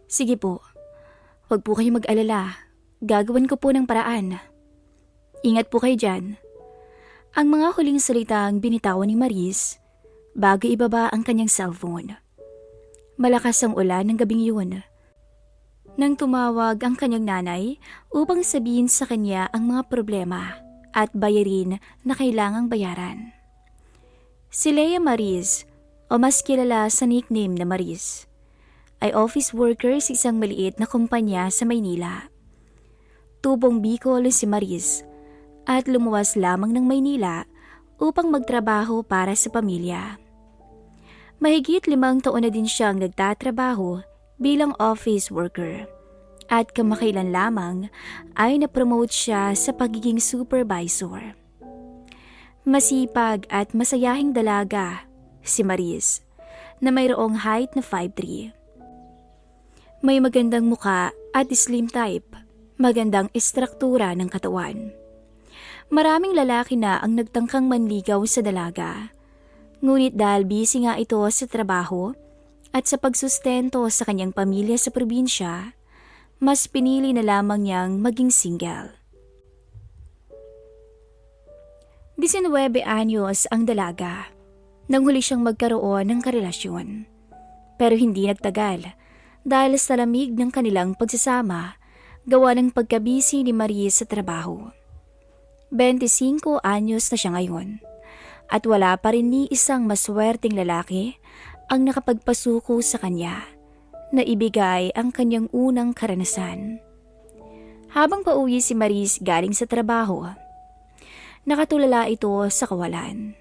Sige po, huwag po kayong mag-alala. Gagawan ko po ng paraan. Ingat po kayo dyan. Ang mga huling salitang binitawan ni Maris bago ibaba ang kanyang cellphone. Malakas ang ulan ng gabing yun. Nang tumawag ang kanyang nanay upang sabihin sa kanya ang mga problema at bayarin na kailangang bayaran. Si Lea Maris, o mas kilala sa nickname na Maris, ay office worker sa isang maliit na kumpanya sa Maynila. Tubong Bicol si Maris at lumuwas lamang ng Maynila upang magtrabaho para sa pamilya. Mahigit 5 taon na din siyang nagtatrabaho bilang office worker at kamakailan lamang ay napromote siya sa pagiging supervisor. Masipag at masayahing dalaga si Maris na mayroong height na 5'3". May magandang muka at slim type, magandang estruktura ng katawan. Maraming lalaki na ang nagtangkang manligaw sa dalaga. Ngunit dahil busy nga ito sa trabaho at sa pagsustento sa kanyang pamilya sa probinsya, mas pinili na lamang niyang maging single. 19 anyos ang dalaga nang huli siyang magkaroon ng karelasyon. Pero hindi nagtagal dahil sa lamig ng kanilang pagsasama gawa ng pagkabisi ni Maris sa trabaho. 25 anyos na siya ngayon at wala pa rin ni isang maswerteng lalaki ang nakapagpasuko sa kanya na ibigay ang kanyang unang karanasan. Habang pauwi si Maris galing sa trabaho, nakatulala ito sa kawalan.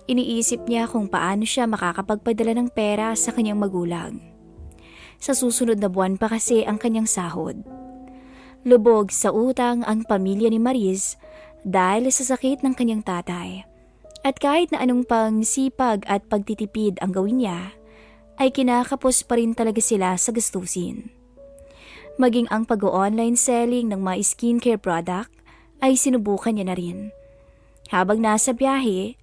Iniisip niya kung paano siya makakapagpadala ng pera sa kanyang magulang. Sa susunod na buwan pa kasi ang kanyang sahod. Lubog sa utang ang pamilya ni Maris dahil sa sakit ng kanyang tatay. At kahit na anong pang sipag at pagtitipid ang gawin niya, ay kinakapos pa rin talaga sila sa gastusin. Maging ang pag-online selling ng mga skincare product ay sinubukan niya na rin. Habang nasa biyahe,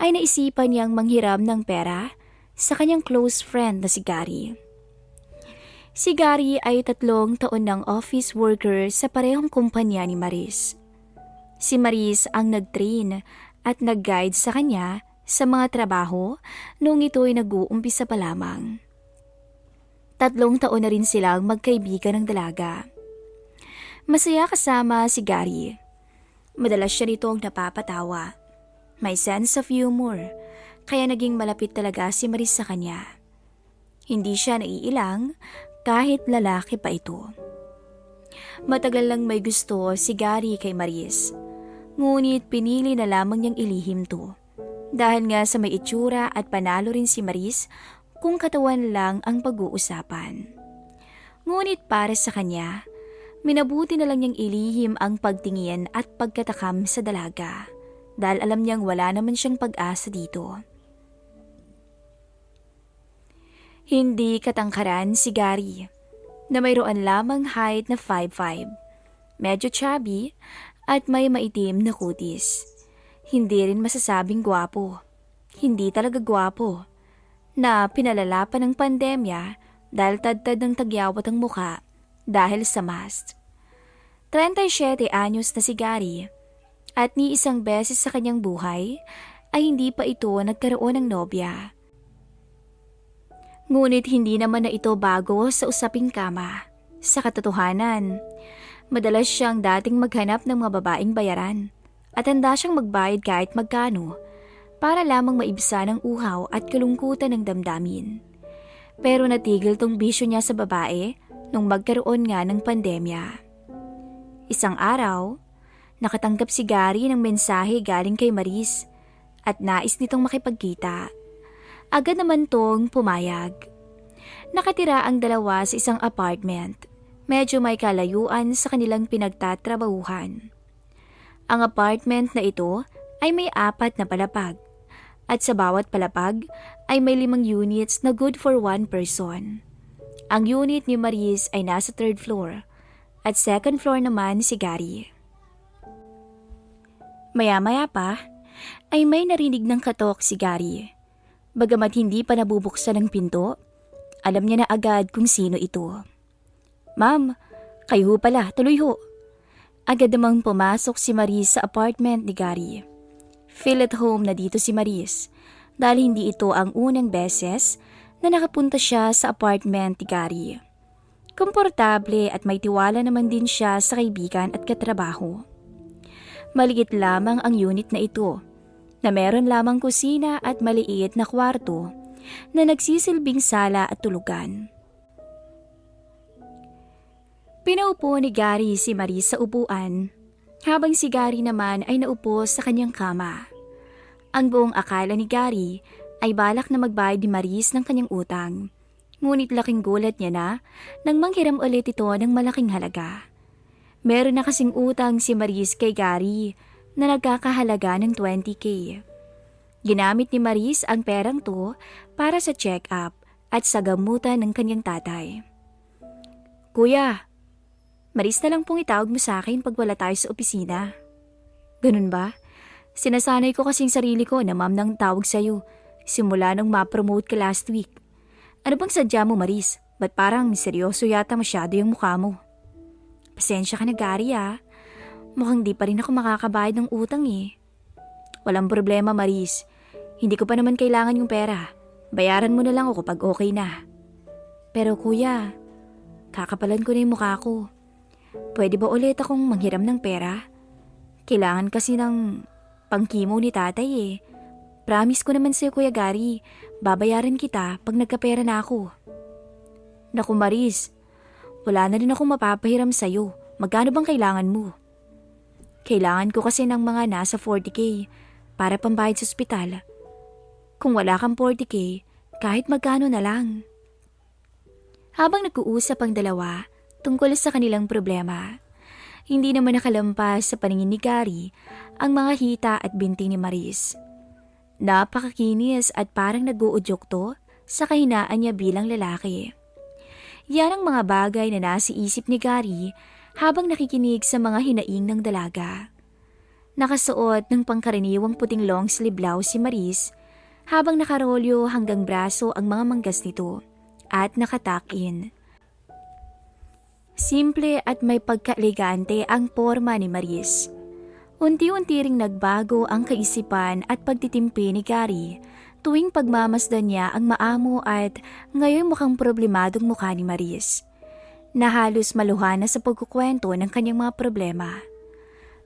ay naisipan niyang manghiram ng pera sa kanyang close friend na si Gary. Si Gary ay 3 taon ng office worker sa parehong kumpanya ni Maris. Si Maris ang nag-train at nag-guide sa kanya sa mga trabaho noong ito'y nag-uumpisa pa lamang. 3 taon na rin silang magkaibigan ng dalaga. Masaya kasama si Gary. Madalas siya nitong napapatawa. May sense of humor, kaya naging malapit talaga si Maris sa kanya. Hindi siya naiilang kahit lalaki pa ito. Matagal lang may gusto si Gary kay Maris. Ngunit pinili na lamang niyang ilihim to. Dahil nga sa may itsura at panalo rin si Maris kung katawan lang ang pag-uusapan. Ngunit para sa kanya, minabuti na lang niyang ilihim ang pagtingin at pagkatakam sa dalaga. Dahil alam niyang wala naman siyang pag-asa dito. Hindi katangkaran si Gary, na mayroon lamang height na 5'5". Medyo chubby at may maitim na kutis. Hindi rin masasabing gwapo. Hindi talaga gwapo. Na pinalala pa ng pandemya dahil tad-tad ng tagyawat ang muka dahil sa mask. 37 anyos na si Gary at ni isang beses sa kanyang buhay ay hindi pa ito nagkaroon ng nobya. Ngunit hindi naman na ito bago sa usaping kama. Sa katotohanan, madalas siyang dating maghanap ng mga babaeng bayaran at handa siyang magbayad kahit magkano para lamang maibsan ang uhaw at kalungkutan ng damdamin. Pero natigil tong bisyo niya sa babae nung magkaroon nga ng pandemya. Isang araw, nakatanggap si Gary ng mensahe galing kay Maris at nais nitong makipagkita. Agad naman tong pumayag. Nakatira ang dalawa sa isang apartment. Medyo may kalayuan sa kanilang pinagtatrabahuhan. Ang apartment na ito ay may 4 na palapag. At sa bawat palapag ay may 5 units na good for 1 person. Ang unit ni Maris ay nasa 3rd floor at 2nd floor naman si Gary. Maya-maya pa ay may narinig ng katok si Gary. Bagamat hindi pa nabubuksan ang pinto, Alam niya na agad kung sino ito. "Ma'am, kayo ho pala, tuloy ho." Agad namang pumasok si Maris sa apartment ni Gary. Feel at home na dito si Maris dahil hindi ito ang unang beses na nakapunta siya sa apartment ni Gary. Komportable at may tiwala naman din siya sa kaibigan at katrabaho. Maliit lamang ang unit na ito, na meron lamang kusina at maliit na kwarto na nagsisilbing sala at tulugan. Pinaupo ni Gary si Maris sa upuan, habang si Gary naman ay naupo sa kanyang kama. Ang buong akala ni Gary ay balak na magbayad ni Maris ng kanyang utang, ngunit laking gulat niya na nang manghiram ulit ito ng malaking halaga. Meron na kasing utang si Maris kay Gary na nagkakahalaga ng 20K. Ginamit ni Maris ang perang to para sa check-up at sa gamutan ng kanyang tatay. "Kuya, Maris na lang pong itawag mo sa akin pag wala tayo sa opisina." "Ganun ba? Sinasanay ko kasing sarili ko na ma'am nang tawag sa'yo simula nung ma-promote ka last week. Ano bang sadya mo, Maris? Ba't parang seryoso yata masyado yung mukha mo?" "Pasensya ka na, Gary ah. Mukhang di pa rin ako makakabayad ng utang eh." "Walang problema, Maris. Hindi ko pa naman kailangan yung pera. Bayaran mo na lang ako pag okay na." "Pero kuya, kakapalan ko na yung mukha ko. Pwede ba ulit akong manghiram ng pera? Kailangan kasi ng pang-chemo ni tatay eh. Promise ko naman sa'yo, Kuya Gary, babayaran kita pag nagkapera na ako." "Naku Maris, wala na rin akong mapapahiram sa'yo. Magkano bang kailangan mo?" "Kailangan ko kasi ng mga nasa 40K para pambayad sa ospital. Kung wala kang 40K, kahit magkano na lang." Habang nag-uusap ang dalawa tungkol sa kanilang problema, hindi naman nakalampas sa paningin ni Gary ang mga hita at binti ni Maris. Napakakinis at parang nag-uudyok to sa kahinaan niya bilang lalaki. Yan ang mga bagay na nasa isip ni Gary habang nakikinig sa mga hinaing ng dalaga. Nakasuot ng pangkaraniwang puting long sleeve blouse si Maris habang nakarolyo hanggang braso ang mga manggas nito at nakatakin. Simple at may pagka-elegante ang porma ni Maris. Unti-unti ring nagbago ang kaisipan at pagtitimpi ni Gary tuwing pagmamasdan niya ang maamo at ngayon mukhang problemadong mukha ni Maris, na halos maluha na sa pagkukwento ng kanyang mga problema.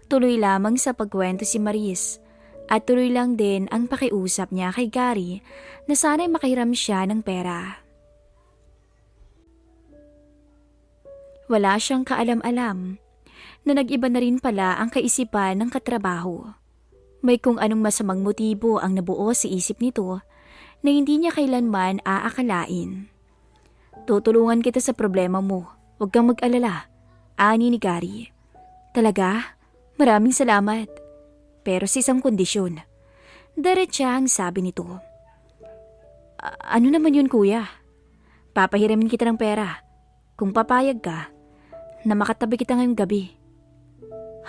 Tuloy lamang sa pagkwento si Maris at tuloy lang din ang pakiusap niya kay Gary na sana'y makahiram siya ng pera. Wala siyang kaalam-alam na nag-iba na rin pala ang kaisipan ng katrabaho. May kung anong masamang motibo ang nabuo sa isip nito na hindi niya kailanman aakalain. "Tutulungan kita sa problema mo. Huwag kang mag-alala," ani ni Gary. "Talaga? Maraming salamat. Pero sa isang kondisyon." Diretsahang sabi nito. Ano naman yun, kuya?" "Papahiramin kita ng pera. Kung papayag ka, na makatabi kita ngayong gabi."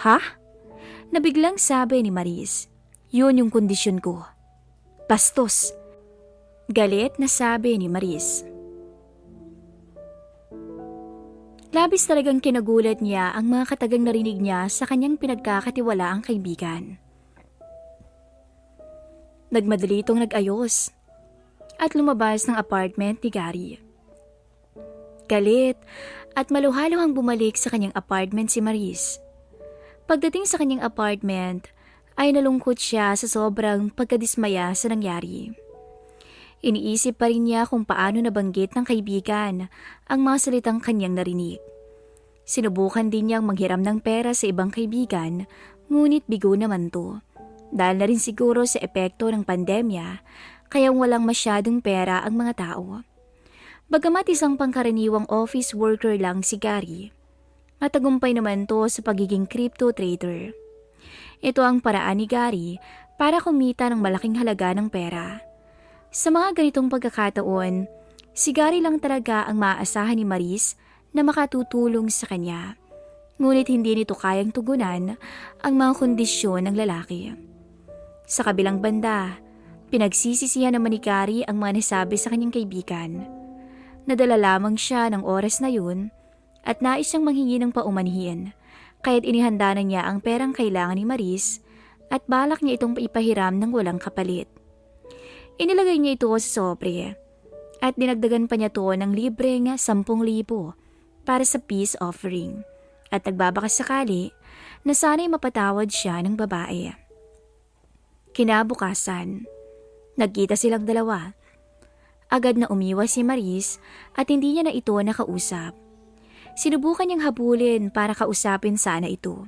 "Ha?" Nabiglang sabi ni Maris. "Yun yung kondisyon ko." "Bastos!" Galit na sabi ni Maris. Labis talagang kinagulat niya ang mga katagang narinig niya sa kanyang pinagkakatiwalaang kaibigan. Nagmadali itong nag-ayos at lumabas ng apartment ni Gary. Galit at maluhaluhang bumalik sa kanyang apartment si Maris. Pagdating sa kanyang apartment, ay nalungkot siya sa sobrang pagkadismaya sa nangyari. Iniisip pa rin niya kung paano nabanggit ng kaibigan ang mga salitang kanyang narinig. Sinubukan din niyang manghiram ng pera sa ibang kaibigan, ngunit bigo naman to. Dahil na rin siguro sa epekto ng pandemya, kaya walang masyadong pera ang mga tao. Bagamat isang pangkaraniwang office worker lang si Gary, matagumpay naman to sa pagiging crypto trader. Ito ang paraan ni Gary para kumita ng malaking halaga ng pera. Sa mga ganitong pagkakataon, si Gary lang talaga ang maaasahan ni Maris na makatutulong sa kanya. Ngunit hindi nito kayang tugunan ang mga kondisyon ng lalaki. Sa kabilang banda, pinagsisisihan naman ni Gary ang mga nasabi sa kanyang kaibigan. Nadala lamang siya ng oras na yun at nais siyang manghingi ng paumanhin, kaya't inihanda na niya ang perang kailangan ni Maris at balak niya itong ipahiram ng walang kapalit. Inilagay niya ito sa sobre at dinagdagan pa niya to ng libreng 10,000 para sa peace offering at nagbabakas sakali na sana'y mapatawad siya ng babae. Kinabukasan, nagkita silang dalawa. Agad na umiwas si Maris at hindi niya na ito nakausap. Sinubukan niyang habulin para kausapin sana ito,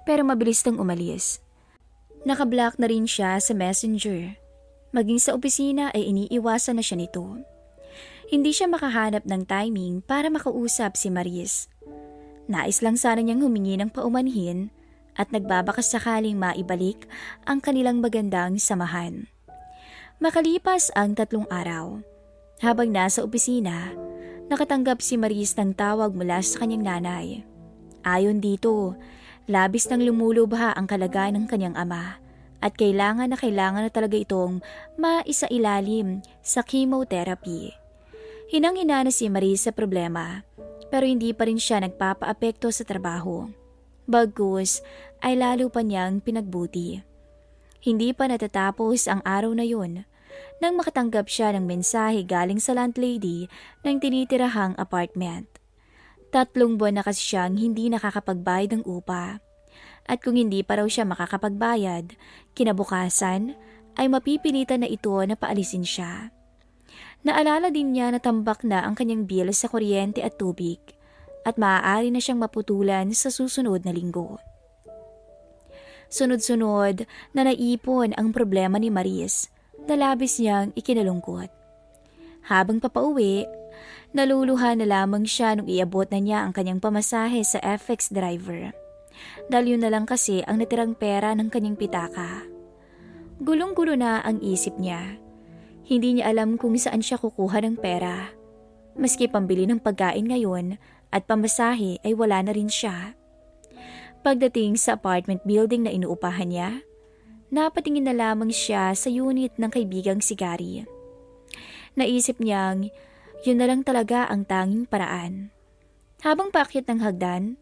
pero mabilis nang umalis. Nakablock na rin siya sa messenger. Maging sa opisina ay iniiwasan na siya nito. Hindi siya makahanap ng timing para makausap si Maris. Nais lang sana niyang humingi ng paumanhin at nagbabakas sakaling maibalik ang kanilang magandang samahan. Makalipas ang 3 araw, habang nasa opisina, nakatanggap si Maris ng tawag mula sa kanyang nanay. Ayon dito, labis nang lumulubha ang kalagayan ng kanyang ama at kailangan na talaga itong maisailalim sa chemotherapy. Hinang-hina na si Maris sa problema pero hindi pa rin siya nagpapaapekto sa trabaho. Bagkus ay lalo pa niyang pinagbuti. Hindi pa natatapos ang araw na yun nang makatanggap siya ng mensahe galing sa landlady ng tinitirahang apartment. 3 buwan na kasi siyang hindi nakakapagbayad ng upa. At kung hindi pa raw siya makakapagbayad, kinabukasan ay mapipilitan na ito na paalisin siya. Naalala din niya na tambak na ang kanyang bill sa kuryente at tubig at maaari na siyang maputulan sa susunod na linggo. Sunod-sunod na naipon ang problema ni Maris na labis niyang ikinalungkot. Habang papauwi, naluluha na lamang siya nung iabot na niya ang kanyang pamasahe sa FX driver. Dahil yun na lang kasi ang natirang pera ng kanyang pitaka. Gulong-gulo na ang isip niya. Hindi niya alam kung saan siya kukuha ng pera. Maski pambili ng pagkain ngayon at pamasahe ay wala na rin siya. Pagdating sa apartment building na inuupahan niya, napatingin na lamang siya sa unit ng kaibigang si Gary. Naisip niyang yun na lang talaga ang tanging paraan. Habang paakyat ng hagdan,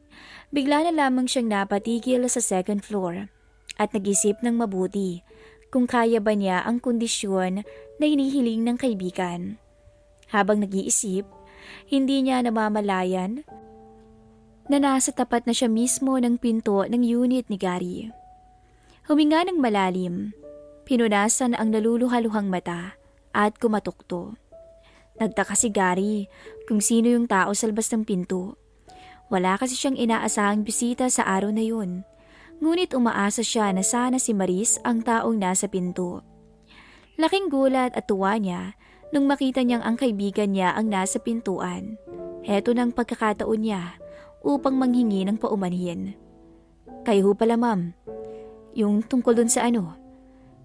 bigla na lamang siyang napatigil sa 2nd floor at nag-isip ng mabuti kung kaya ba niya ang kondisyon na hinihiling ng kaibigan. Habang nag-iisip, hindi niya namamalayan na nasa tapat na siya mismo ng pinto ng unit ni Gary. Huminga ng malalim, pinunasan ang naluluhaluhang mata at kumatukto. Nagtaka si Gary kung sino yung tao sa labas ng pinto. Wala kasi siyang inaasahang bisita sa araw na yun. Ngunit umaasa siya na sana si Maris ang taong nasa pinto. Laking gulat at tuwa niya nung makita niyang ang kaibigan niya ang nasa pintuan. Heto ng pagkakataon niya upang manghingi ng paumanhin. Kayo ho pala ma'am, yung tungkol dun sa ano.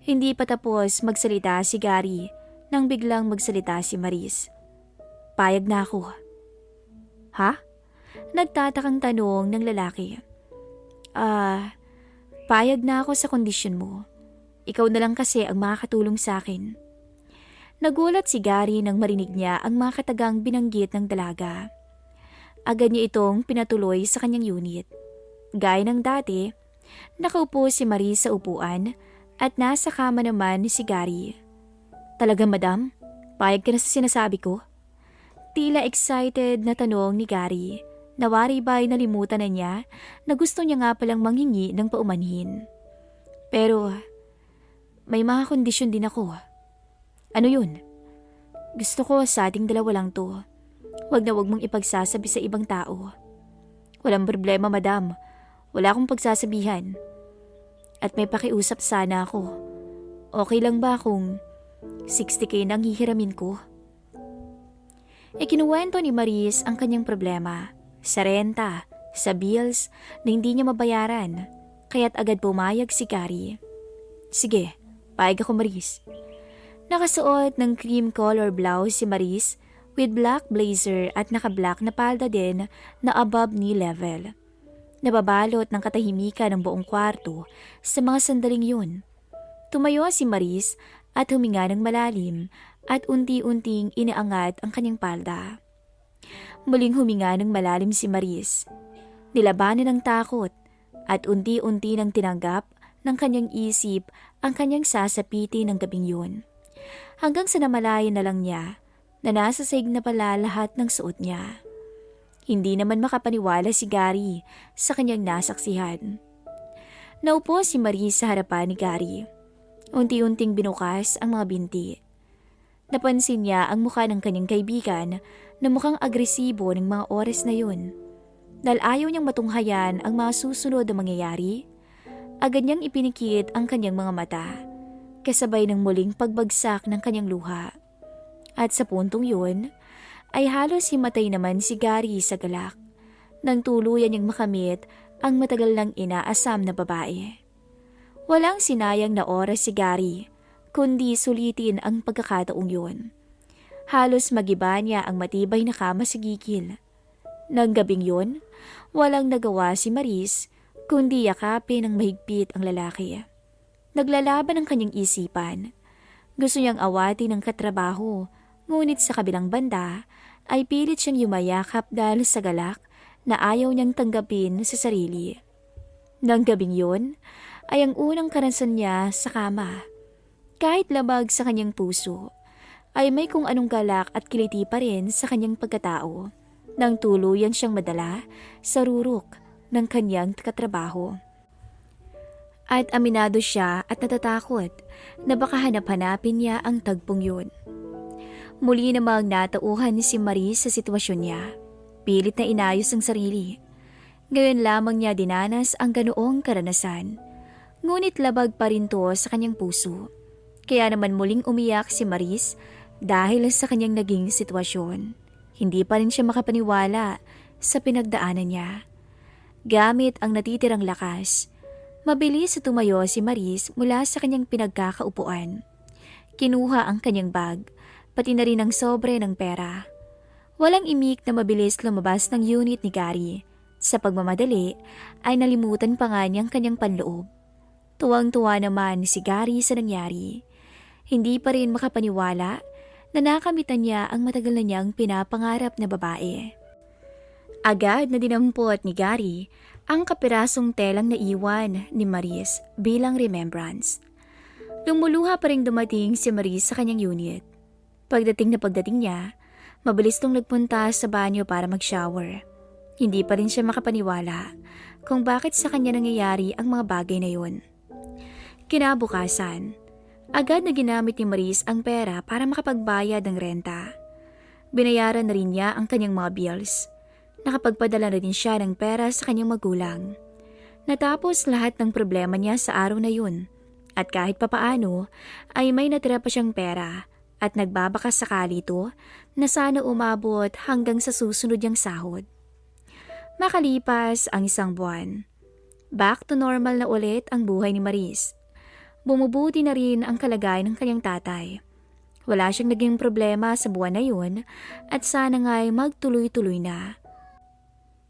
Hindi pa tapos magsalita si Gary nang biglang magsalita si Maris. Payag na ako. Ha? Nagtatakang tanong ng lalaki. Payag na ako sa kondisyon mo. Ikaw na lang kasi ang makakatulong sa akin. Nagulat si Gary nang marinig niya ang mga katagang binanggit ng dalaga. Agad niya itong pinatuloy sa kanyang unit. Gaya ng dati, nakaupo si Maris sa upuan at nasa kama naman si Gary. Talaga madam? Payag ka na sa sinasabi ko? Tila excited na tanong ni Gary. Nawari ba'y nalimutan na niya na gusto niya nga palang manghingi ng paumanhin. Pero may mga kondisyon din ako. Ano yun? Gusto ko sa ating dalawa lang to. Huwag na huwag mong ipagsasabi sa ibang tao. Walang problema madam. Wala akong pagsasabihan. At may pakiusap sana ako. Okay lang ba kung 60K nang hihiramin ko? Ikinuwento ni Maris ang kanyang problema. Sa renta, sa bills na hindi niya mabayaran. Kaya't agad pumayag si Gary. Sige, payag ako Maris. Nakasuot ng cream color blouse si Maris with black blazer at naka-black na palda din na above knee level. Nababalot ng katahimikan ng buong kwarto sa mga sandaling yun. Tumayo si Maris at huminga ng malalim at unti-unting inaangat ang kanyang palda. Muling huminga ng malalim si Maris. Nilabanan ng takot at unti-unti nang tinanggap ng kanyang isip ang kanyang sasapitin ng gabing yun. Hanggang sa namalayan na lang niya na nasa sahig na pala lahat ng suot niya. Hindi naman makapaniwala si Gary sa kanyang nasaksihan. Naupo si Maris sa harapan ni Gary. Unti-unting binukas ang mga binti. Napansin niya ang mukha ng kanyang kaibigan na mukhang agresibo ng mga oras na yun. Dahil ayaw niyang matunghayan ang mga susunod na mangyayari, agad niyang ipinikit ang kanyang mga mata, kasabay ng muling pagbagsak ng kanyang luha. At sa puntong yun, ay halos himatay naman si Gary sa galak, nang tuluyan niyang makamit ang matagal nang inaasam na babae. Walang sinayang na oras si Gary, kundi sulitin ang pagkakataong yun. Halos magiba niya ang matibay na kama sa gigil. Nang gabing yun, walang nagawa si Maris kundi yakapin ng mahigpit ang lalaki. Naglalaban ang kanyang isipan. Gusto niyang awatin ng katrabaho, ngunit sa kabilang banda ay pilit siyang yumayakap dahil sa galak na ayaw niyang tanggapin sa sarili. Nang gabing yun ay ang unang karanasan niya sa kama. Kahit labag sa kanyang puso, ay may kung anong galak at kiliti pa rin sa kanyang pagkatao nang tuluyan siyang madala sa rurok ng kanyang katrabaho. At aminado siya at natatakot na baka hanap-hanapin niya ang tagpong yun. Muli namang natauhan si Maris sa sitwasyon niya. Pilit na inayos ang sarili. Ngayon lamang niya dinanas ang ganoong karanasan. Ngunit labag pa rin to sa kanyang puso. Kaya naman muling umiyak si Maris dahil sa kanyang naging sitwasyon. Hindi pa rin siya makapaniwala sa pinagdaanan niya. Gamit ang natitirang lakas, mabilis tumayo si Maris mula sa kanyang pinagkakaupuan. Kinuha ang kanyang bag, pati na rin ang sobre ng pera. Walang imik na mabilis lumabas ng unit ni Gary. Sa pagmamadali ay nalimutan pa nga niyang kanyang panloob. Tuwang-tuwa naman si Gary sa nangyari. Hindi pa rin makapaniwala na nakamitan niya ang matagal na niyang pinapangarap na babae. Agad na dinampot ni Gary ang kapirasong telang naiwan ni Maris bilang remembrance. Lumuluha pa rin dumating si Maris sa kanyang unit. Pagdating niya, mabilis tong nagpunta sa banyo para mag-shower. Hindi pa rin siya makapaniwala kung bakit sa kanya nangyayari ang mga bagay na yun. Kinabukasan, agad na ginamit ni Maris ang pera para makapagbayad ng renta. Binayaran na rin niya ang kanyang mga bills. Nakapagpadala na din siya ng pera sa kanyang magulang. Natapos lahat ng problema niya sa araw na yun. At kahit papaano ay may natira pa siyang pera at nagbabakas sakali ito na sana umabot hanggang sa susunod niyang sahod. Makalipas ang isang buwan, back to normal na ulit ang buhay ni Maris. Bumubuti na rin ang kalagayan ng kanyang tatay. Wala siyang naging problema sa buwan na yun at sana nga'y magtuloy-tuloy na.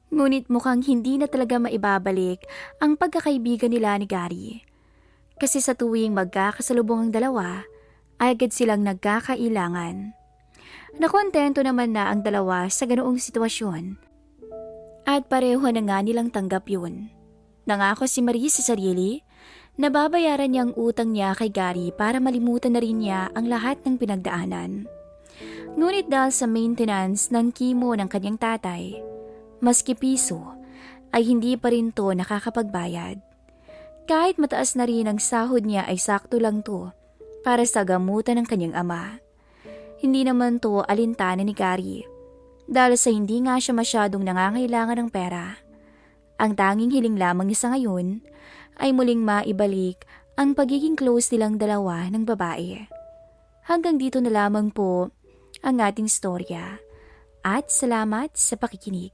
Ngunit mukhang hindi na talaga maibabalik ang pagkakaibigan nila ni Gary. Kasi sa tuwing magkakasalubong ang dalawa, ay agad silang nagkakailangan. Nakontento naman na ang dalawa sa ganoong sitwasyon. At pareho na nga nilang tanggap yun. Nangako si Maris sa sarili, nababayaran niya ang utang niya kay Gary para malimutan na rin niya ang lahat ng pinagdaanan. Ngunit dahil sa maintenance ng chemo ng kanyang tatay, maski piso, ay hindi pa rin to nakakapagbayad. Kahit mataas na rin ang sahod niya ay sakto lang to para sa gamutan ng kanyang ama. Hindi naman to alintana ni Gary dahil sa hindi nga siya masyadong nangangailangan ng pera. Ang tanging hiling lamang niya sa ngayon ay muling maibalik ang pagiging close nilang dalawa ng babae. Hanggang dito na lamang po ang ating storya at salamat sa pakikinig.